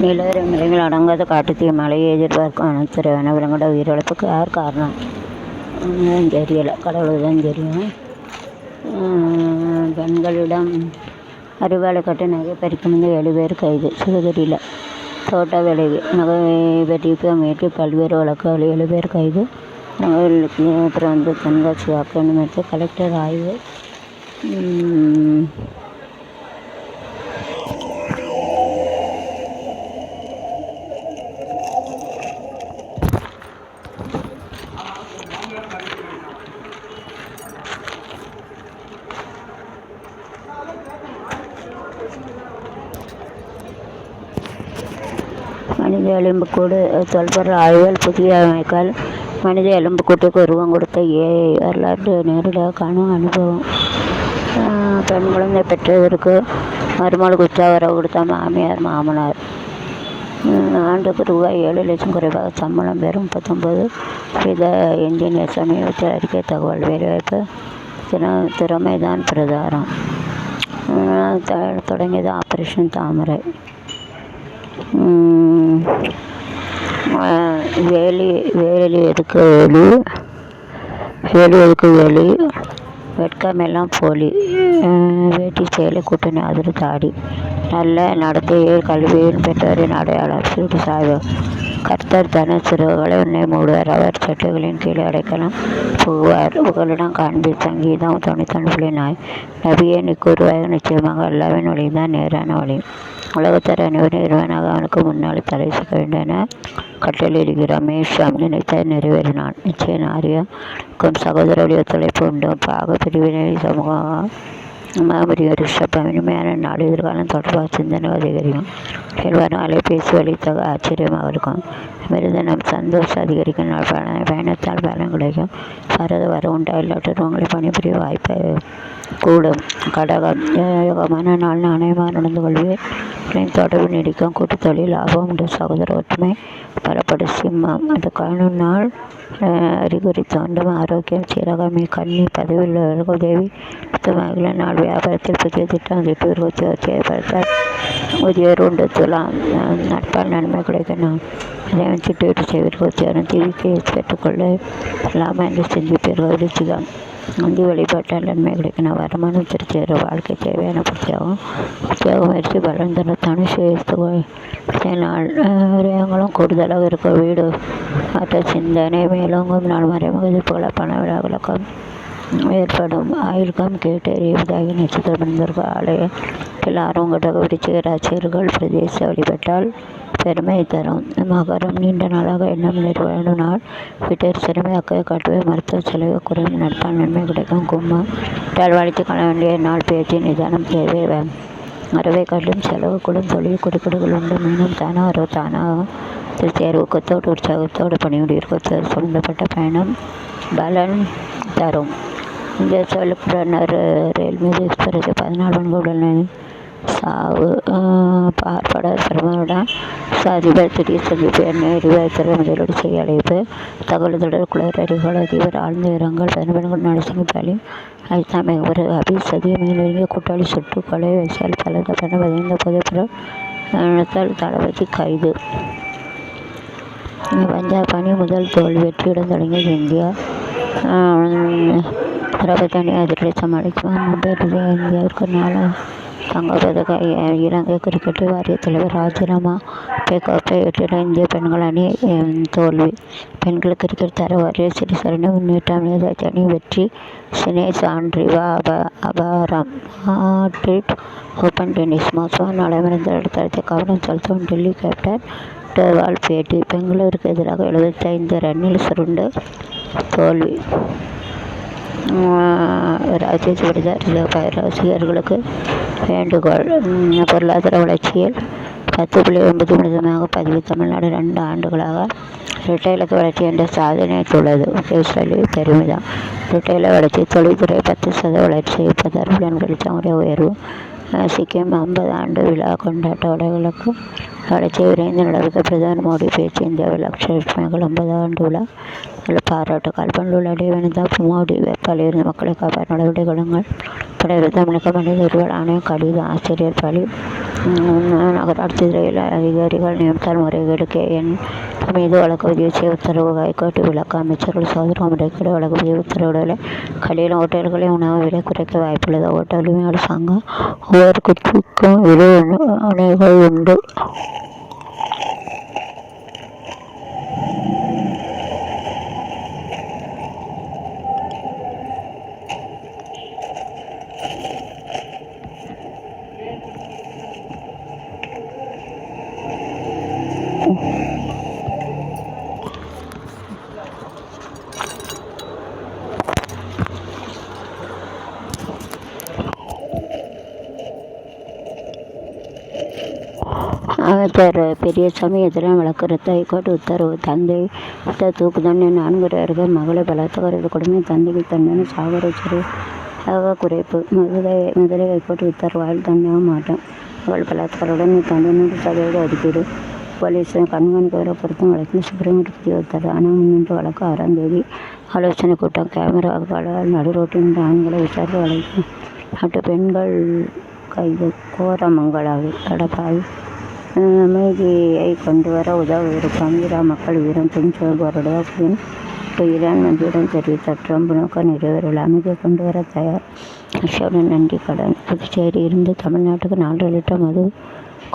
நீலகிரி மலைகள் அடங்காத காட்டுத்தீ மழையை எதிர்பார்க்கும் அனைத்து வனவிலங்கோட உயிரிழப்புக்கு யார் காரணம் தெரியலை, கடவுளுக்கு தான் தெரியும். பெண்களிடம் அறிவாளை கட்டு நகை பறிக்கும் 7 பேர் கைது. சிவகிரியில் தோட்ட விளைவு நகை வெட்டிப்பு அமைத்து பல்வேறு வழக்குகள் 7 பேர் கைது. நகைகளுக்கு அப்புறம் தென்காசி வாக்கு நிமித்து கலெக்டர் ஆய்வு. மனித எலும்புக்கூடு தொல்பொருள் ஆய்வுகள் புதிய அமைக்கால் மனித எலும்புக்கூட்டுக்கு உருவம் கொடுத்த ஏஐ வரலாற்று நேரடியாக காணும் அனுபவம். பெண் குழந்தை பெற்றதற்கு மருமகளுக்கு உற்சாகரவு கொடுத்த மாமியார் மாமனார். ஆண்டுக்கு ரூபாய் 7 லட்சம் குறைவாக சம்பளம் பெறும் 39 என்ஜினியர் சமீபத்தில் அறிக்கை தகவல். வேலைவாய்ப்பு திறமைதான் பிரதாரம். தொடங்கியது ஆபரேஷன் தாமரை. வேலி எதுக்கு வேலி வெட்கமெல்லாம் போலி. வேட்டி சேலை கூட்டணி அதிர் தாடி. நல்ல நடத்தையில் கல்வியில் பெற்றோரின் அடையாளம். சூடு சாய்வு. கர்த்தர் தன சிறுகளை உன்னை மூடுவார், அவர் சட்டைகளின் கீழே அடைக்கலம் புகுவார். புகலிடம் காண்பி. சங்கீதம் 99.4. நபியே நீ கூறுவாயாக, நிச்சயமாக அல்லாவின் வழிதான் நேரான வழி. உலகத்தர் அனைவரும் இறைவனாக அவனுக்கு முன்னால் தலை செய்ய வேண்டும் என கட்டளையிடுகிறார். மேஷம் நினைத்த நிறைவேறினான். நிச்சயம் ஆரியாக்கும் சகோதர வழி ஒத்துழைப்பு உண்டு. பாக பிரிவினை சமூகம் ரிஷபம். இனிமையான நாடு எதிர்காலம் தொடர்பாக சிந்தனை அதிகரிக்கும். செல்வாரும் அலைபேசி வழித்தக ஆச்சரியமாக இருக்கும். மிருதனம் சந்தோஷம் அதிகரிக்கும். பயணத்தால் பலம் கிடைக்கும். பரத வர உண்டாயில்லாட்டு உங்களை பணிபுரிய வாய்ப்பை கூடும். கடகம் யோகமான நாள் நாணயமாக நடந்து கொள்வேன். தொடர்பு நீடிக்கும். கூட்டு தொழில் லாபம் உண்டு. சகோதர ஒற்றுமை பலப்படும். சிம்மம் அது காணும் நாள் அறிகுறி தோன்றும். ஆரோக்கியம் சீரகமே. கன்னி பதவியில் உதவி மகிழ நாள். வியாபாரத்தில் புதிய திட்டம் திட்டூர் உத்தியோகப்படுத்தால் உதவியர் உண்டு. துலாம் நட்பால் நன்மை கிடைக்கணும். அதை திட்டூர் செய்வதற்கு உத்தியோகம் தீவிக்கு பெற்றுக்கொள்ள இல்லாமல் என்று சிந்திப்பீர்கள். விருச்சிகம் அங்கி வழிபாட்டால் நன்மை கிடைக்கணும். வருமானம் திருச்சி வாழ்க்கை தேவையான புத்தியாகும். உத்தியோக முயற்சி பலன் தரத்தான நாள். விரயங்களும் கூடுதலாக இருக்கும். வீடு மற்ற சிந்தனை மேலோங்கும் நாள். மறைமுக எதிர்ப்புகளை பண விழாக்களுக்கும் ஏற்படும். ஆயுள்கம் கேட்டு எறிவதாகி நட்சத்திரம் பிறந்தவர்கள் ஆலயத்தில் ஆர்வங்கட்டாக விருச்சிக ராசியர்கள் பிரதேச வழிபட்டால் பெருமை தரும். மகரம் நீண்ட நாளாக எண்ணம் நிறைவேறும் நாள். வீட்டில் சிறுமை அக்கறை காட்டுவே மருத்துவ செலவு குறையும். நட்பால் நன்மை கிடைக்கும். கும்பம் வாழ்த்து காண வேண்டிய நாள். பேச்சு நிதானம் தேவை. அறவை காட்டிலும் செலவு கூடும். தொழில் குறுக்கீடுகள் உண்டு. மீனும் தானாக தேர்வு ஊக்கத்தோடு உற்சாகத்தோடு பணிபுரியும். சம்பந்தப்பட்ட பயணம் பலன் தரும். இந்த சொல்லுக்குனர் ரயில் மீது எக்ஸ்பிரஸ் 14 உடல்நிலை சாவு. பார்ப்பட சிரமருடன் அதிபர் திடீர் சந்திப்பு. எண்ணெய் எரிவாயுத்துறை முதலீடு செய்ய அழைப்பு. தகவல் தொடர் குளர் அறிவுகள் அதிபர் ஆழ்ந்த இரங்கல். பெண்கள் நரசிங்க பாலி ஐத்தாமை ஒரு அபிசதிய மீனறிஞர் கூட்டாளி சுட்டு கொலை. வயசால் பலத பெண பதிந்த புதைப்படத்தால் தளபதி கைது. பஞ்சாப் அணி முதல் தோல்வி வெற்றியுடன் தொடங்கியது இந்தியா. 20 அணி அதிரடி சமாளிக்கும். இந்தியாவிற்கு 4 தங்கப்பதக்க. இலங்கை கிரிக்கெட் வாரிய தலைவர் ராஜினாமா. கோப்பை வெற்றியுடன் இந்திய பெண்கள் அணி தோல்வி. பெண்கள் கிரிக்கெட் தர வாரிய சிறிசரணி முன்னேற்றம். நேதாஜி அணி வெற்றி. சினேஷ் ஆண்ட்ரிவா அபாரம். மாட்ரிட் ஓப்பன் டென்னிஸ் மோசமான நடைமுறைந்த அடுத்த கவனம் செலுத்தும் டெல்லி கேப்டன் டோவால் பேட்டி. பெங்களூருக்கு எதிராக 75 ரன்னில் சுருண்டு தோல்வி. ராஜேஷ் விடுதலை ரசிகர்களுக்கு வேண்டுகோள். பொருளாதார வளர்ச்சியில் 10.9% பதிவு. தமிழ்நாடு 2 ஆண்டுகளாக ரிட்டைலுக்கு வளர்ச்சி என்ற சாதனைத்துள்ளது. பெருமிதம். ரிட்டைல வளர்ச்சி. தொழில்துறை 10% வளர்ச்சி. 36 லட்சம் உயர்வு. சிக்கிம் 50 ஆண்டு விழா கொண்டாட்ட. வடகிழக்கு வளர்ச்சியை விரைந்து நடக்க பிரதமர் மோடி பேச்சு. இந்தியாவில் லட்சுமிகள் 50 ஆண்டு விழா பாராட்டு. கல்பனில் உள்ள இடைவெளிதான் மோடி வேட்பாளர் மக்களை காப்பாற்ற நடவடிக்கைகள் உட்பட தமிழக மனித உரிமைகள் ஆணையம் கடிதம் ஆசிரியர் பலி நகராட்சி துறையில் அதிகாரிகள் நியமித்தால் முறைகேடு KN மீது வழக்கு பதிவு செய்ய உத்தரவு. ஹைகோர்ட் விளக்க அமைச்சர்கள் சோதனை முறைகேடு வழக்கு பதிவு உத்தரவுகளை கடையில் ஹோட்டல்களில் உணவு விலை குறைக்க வாய்ப்புள்ளது. ஹோட்டல் உரிமையாளர் சங்கம் ஒவ்வொரு குச்சிக்கும் விலை அணைகள் உண்டு. அமைச்சர் பெரியசாமி எதிராக வழக்கு ரத்து. ஹைகோர்ட் உத்தரவு. தந்தை தூக்கு தண்டனை 4 பேர்கள் மகளை பலாத்கார கொடுமை தந்தைக்கு தண்டனை சாகர குறைப்பு. மதுரை ஹைகோர்ட் உத்தரவு. ஆயுள் தண்டனையாக மாற்றம். மகள் பலாத்காரத்துடன் தண்டனை 100% ஒதுக்கீடு. போலீஸ் கண்காணிக்க பொருத்தும் வழக்கில் சுப்ரீம் கோர்ட் புதிய உத்தரவு. ஆனால் முன்னின்று வழக்கு 6ஆம் தேதி ஆலோசனை கூட்டம். கேமராக்களால் நடுரோட்டில் நின்ற ஆண்களை விசாரிக்க வழக்கு. 8 பெண்கள் கைது. கோரமங்கலாவில் எடப்பாடி அமைதியை கொண்டு வர உதவவிருக்கும் ஈரா மக்கள் வீரம் துணிச்சல் போராடுவதின் ஈரான் மந்தியுடன் தெரிவித்தார். ட்ரம்ப் நோக்கம் நிறைவேறவில்லை. அமைதியை கொண்டு வர தயார். ரஷ்யாவுடன் நன்றி கடன். புதுச்சேரி இருந்து தமிழ்நாட்டுக்கு 4 லிட்டர் மது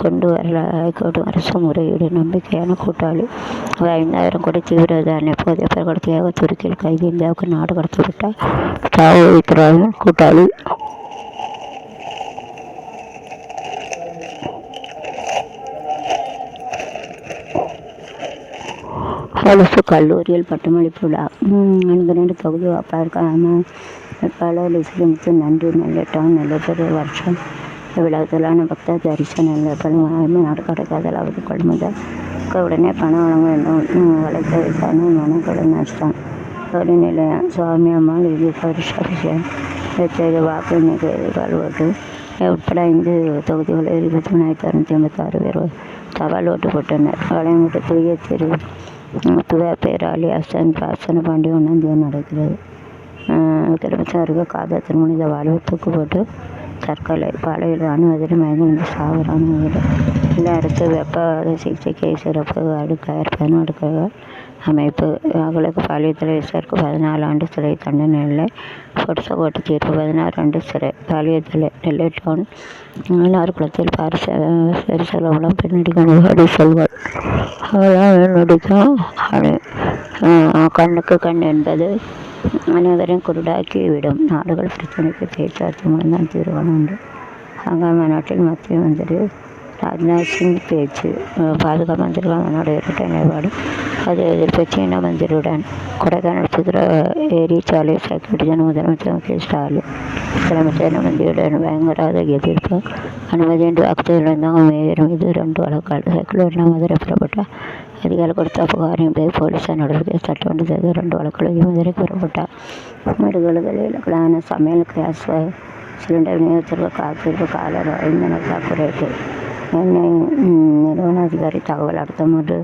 கொண்டு வரல. ஹைகோர்ட் அரசு முறையீடு. நம்பிக்கையான கூட்டாளி 5000 கோடி தீவிரவாத போதைய கடத்தியாக துருக்கியில் கைது. இந்தியாவுக்கு நாடு கடத்தப்பட்ட தாவூத் கூட்டாளி. அரசு கல்லூரியில் பட்டமளிப்பு விழா. 42 தொகுதி வேட்பாளர் லிஸ்லிமுத்து நன்றி. நெல்லை டவுன் நெல்லைப்பெரிய வருஷம் விழாக்களான பக்த தரிசன நெல்லைப்பள்ளி நாடு கிடைக்காதலாவது கொள்முதல் உடனே பணம் வழங்க வேண்டும். வழக்க விசாரணை மனுக்கள் நஷ்டம். ஒரு நிலையம் சுவாமி அம்மாள் இது பரிசோதனை செய்த வாக்கு எண்ணிக்கை கல்வெட்டு உட்பட 5 தொகுதிகளில் 23,686 பேர் தபால் ஓட்டு போட்டனர். வளையங்குட்டு தூய பேராளி பாசன பாண்டி 1ஆம் தேதி நடக்கிறது. திருப்பத்தூருக்கு காதல் திருமணித வாழ்வு தூக்கு போட்டு தற்கொலை. பாலையில் ராணுவத்தில் மயங்கி சாவரான வீடு. இல்லை அடுத்து வெப்ப சிகிச்சைக்கு சிறப்பு அடுக்கையர் 11 அடுக்கைகள் அமைப்பு. அவர்களுக்கு பாலியத்தில் விசாரிக்கு 14 ஆண்டு சிறை தண்டனை இல்லை. பொடுசக்கோட்டை தீர்ப்பு 16 ஆண்டு சிறை. பாலியத்தில் நெல்லை டவுன் 16 குளத்தில் பரிசலவளம் பெண்ணடிக்க சொல்வாள். அவளாம் நடிக்கும் கண்ணுக்கு கண் என்பது அனைவரையும் குருடாக்கி விடும். நாடுகள் பிரச்சனைக்கு பேச்சுவார்த்தை மூலம்தான் தீர்வான உண்டு. ஹங்காய் மாநாட்டில் மத்திய மந்திரி ராஜ்நாத் சிங் பேச்சு. பாதுகாப்பு மந்திரிகள் அவனோட இரட்டை நிலைப்பாடு. அது எதிர்ப்பு சீன மந்திரியுடன். கொடைக்கானல் புதுரை ஏரி சாலை சைக்கிள் முதலமைச்சர் மு.க. ஸ்டாலின் தலைமை சீன மந்திரியுடன் பயங்கராத எதிர்ப்பு. அனுமதியின்றி வாக்குறுதியிலிருந்தவங்க மேயர் மீது 2 வழக்காடு. சைக்கிள் ஓட்டினால் மதுரை புறப்பட்ட அதிகாரி கொடுத்த புகாரின் பேர் போலீசார் நடவடிக்கை. சட்டமன்ற தேர்தல் 2 வழக்குகள் மதுரை புறப்பட்டார். வீடுகளில் இலக்கலான சமையல் கேஸ் சிலிண்டர் விநியோகத்திற்கு காத்திருப்பு காலர் இந்தன குறைப்பு. எண்ணெய் நிறுவன அதிகாரி தகவல். அடுத்த 3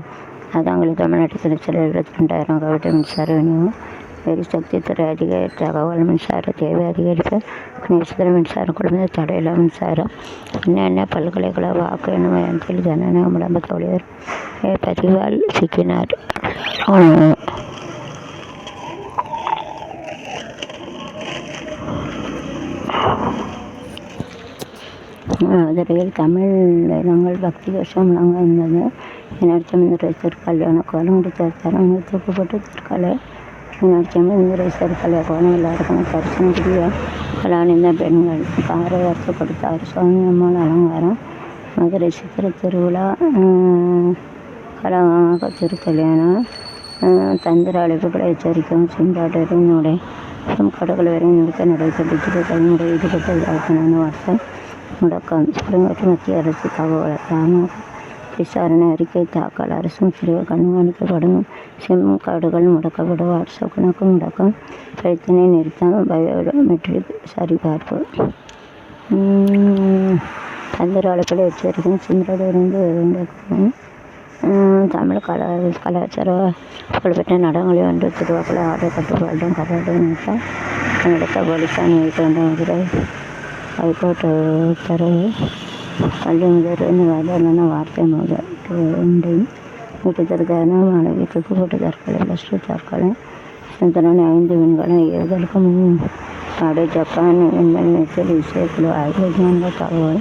மாதங்களில் தமிழ்நாட்டு திருச்சியில் 22,000 கவிட்ட மின்சார விநியோகம். எரிசக்தி துறை அதிகாரி தகவல். மின்சார தேவை அதிகரிப்பு. நேசத்தில் மின்சாரம் குழுமத்தில் தடையில்லா மின்சாரம். என்னென்ன பல்கலைக்கழக வாக்கு எண்ணும் மையத்தில் ஜனநாயக முடம்பு தோழியர் பதிவால் சிக்கினார். மதுரையில் தமிழ் வேதங்கள் பக்தி கோஷம் முழங்க இருந்தது. மீனாட்சி மந்திரேஸ்வர் கல்யாண கோலம் முடித்தார். தூக்கப்பட்டு தற்கொலை. மீனாட்சி மந்திரேஸ்வர் கல்யாண கோலம் எல்லாருக்கும் தரிசனம் புரிய கலாநிந்த பெண்கள் காரை வருத்தப்படுத்தார். சுவாமி அம்மாள் அலங்காரம். மதுரை சித்திரை திருவிழா திருக்கல்யாணம். தந்திர அழைப்புகளை எச்சரிக்கும். சிந்தாட்டரினுடைய கடைகள் வரை நிறுத்த நடவடிக்கை. டிஜிட்டல் கல்விமுறை ஈடுபட்ட விழாக்களான வாட்ஸ்அப் முடக்கம். சுப்ரீம் கோர்ட் மத்திய அரசு தகவல். ராணுவ விசாரணை அறிக்கை தாக்கல். அரசும் சிறுவர் கண்காணிக்கப்படும். சிம் கார்டுகள் முடக்கப்படும். வாட்ஸ்அப் கணக்கு முடக்கம். பிரச்சனை நிறுத்தம். பயோமெட்ரிக் சரிபார்ப்பு. தந்திர அழைப்புகளை எச்சரிக்கும். சிந்தரிலிருந்து தமிழ் கலாச்சார புகழ்பெற்ற நடனங்களை ஒன்று திருவாக்குள்ள ஆடை கட்டுப்பாடும் கராட்டை நிறுத்தம் நடத்த போலீசார் நியமிக்க வேண்டும். மதுரை ഹൈക്കോടതി ഉത്തരവ് കള്ളിമുതലെന്ന് വാദമെന്ന വാർത്ത മുതലുണ്ടെയും കൂട്ടിച്ചേർക്കാനും அழகிற்கு கூட்டுத்தாட்களை பஸ்தாட்களை இதனால் 5 விண்கல ஏவுதலுக்கு முன்னாடி ஜப்பான் விண்வெளி விஷயக்குழு ஆய்வு விஞ்ஞான தகவல்